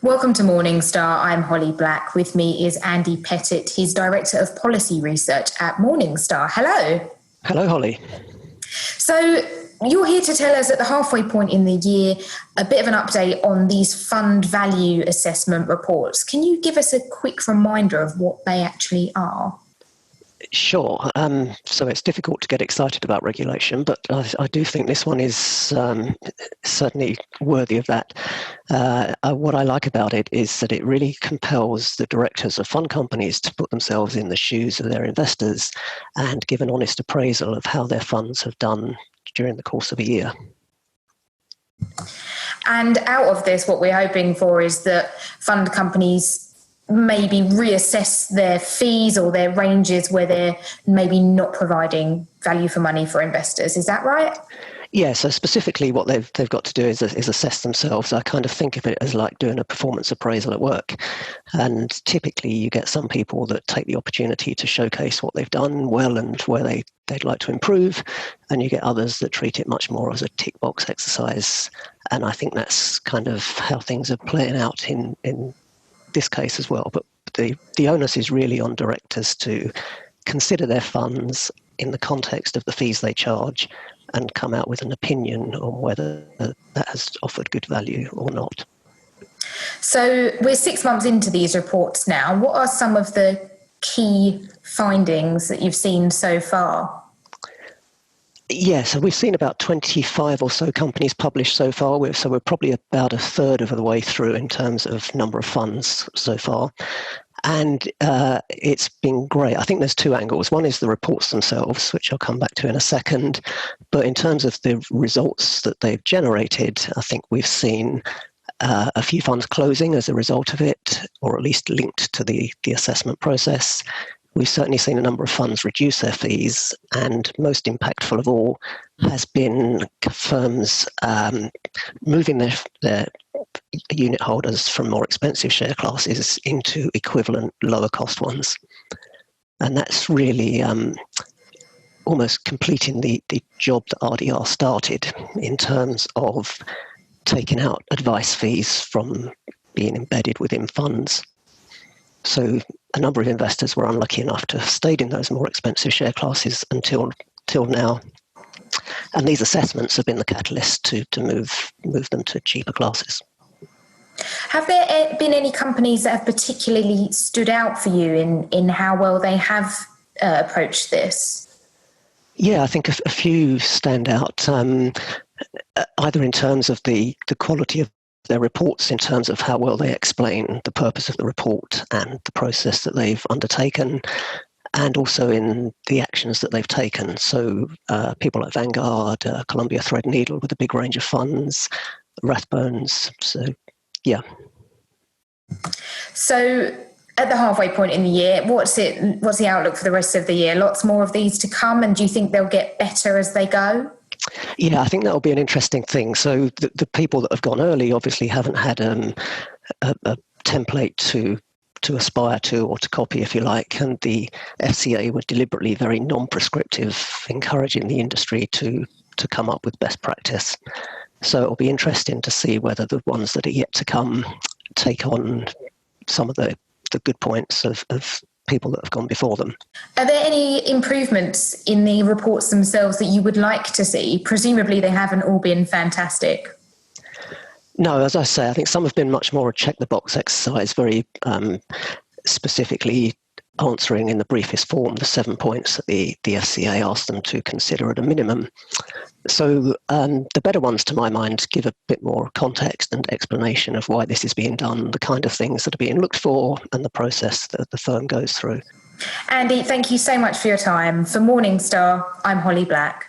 Welcome to Morningstar. I'm Holly Black. With me is Andy Pettit. He's Director of Policy Research at Morningstar. Hello. Hello, Holly. So you're here to tell us at the halfway point in the year a bit of an update on these fund value assessment reports. Can you give us a quick reminder of what they actually are? Sure. So it's difficult to get excited about regulation, but I do think this one is certainly worthy of that. What I like about it is that it really compels the directors of fund companies to put themselves in the shoes of their investors and give an honest appraisal of how their funds have done during the course of a year. And out of this, what we're hoping for is that fund companies maybe reassess their fees or their ranges where they're maybe not providing value for money for investors. Is that right? Yeah, so specifically what they've got to do is assess themselves. I kind of think of it as like doing a performance appraisal at work. And typically you get some people that take the opportunity to showcase what they've done well and where they'd like to improve. And you get others that treat it much more as a tick box exercise. And I think that's kind of how things are playing out in this case as well. But the onus is really on directors to consider their funds in the context of the fees they charge and come out with an opinion on whether that has offered good value or not. So we're 6 months into these reports now. What are some of the key findings that you've seen so far? Yeah, so we've seen about 25 or so companies published so far. So we're probably about a third of the way through in terms of number of funds so far. And it's been great. I think there's two angles. One is the reports themselves, which I'll come back to in a second. But in terms of the results that they've generated, I think we've seen a few funds closing as a result of it, or at least linked to the assessment process. We've certainly seen a number of funds reduce their fees, and most impactful of all has been firms moving their unit holders from more expensive share classes into equivalent lower cost ones. And that's really almost completing the job that RDR started in terms of taking out advice fees from being embedded within funds. So a number of investors were unlucky enough to have stayed in those more expensive share classes until now. And these assessments have been the catalyst to move them to cheaper classes. Have there been any companies that have particularly stood out for you in how well they have approached this? Yeah, I think a few stand out, either in terms of the quality of their reports, in terms of how well they explain the purpose of the report and the process that they've undertaken, and also in the actions that they've taken. So people like Vanguard, Columbia Threadneedle with a big range of funds, Rathbones. So, yeah. So at the halfway point in the year, what's the outlook for the rest of the year? Lots more of these to come, and do you think they'll get better as they go? Yeah, I think that'll be an interesting thing. So the people that have gone early obviously haven't had a template to aspire to or to copy, if you like, and the FCA were deliberately very non-prescriptive, encouraging the industry to come up with best practice. So it'll be interesting to see whether the ones that are yet to come take on some of the good points of people that have gone before them. Are there any improvements in the reports themselves that you would like to see? Presumably they haven't all been fantastic. No, as I say, I think some have been much more a check-the-box exercise, very specifically answering in the briefest form the 7 points that the FCA asked them to consider at a minimum. So the better ones, to my mind, give a bit more context and explanation of why this is being done, the kind of things that are being looked for, and the process that the firm goes through. Andy, thank you so much for your time. For Morningstar, I'm Holly Black.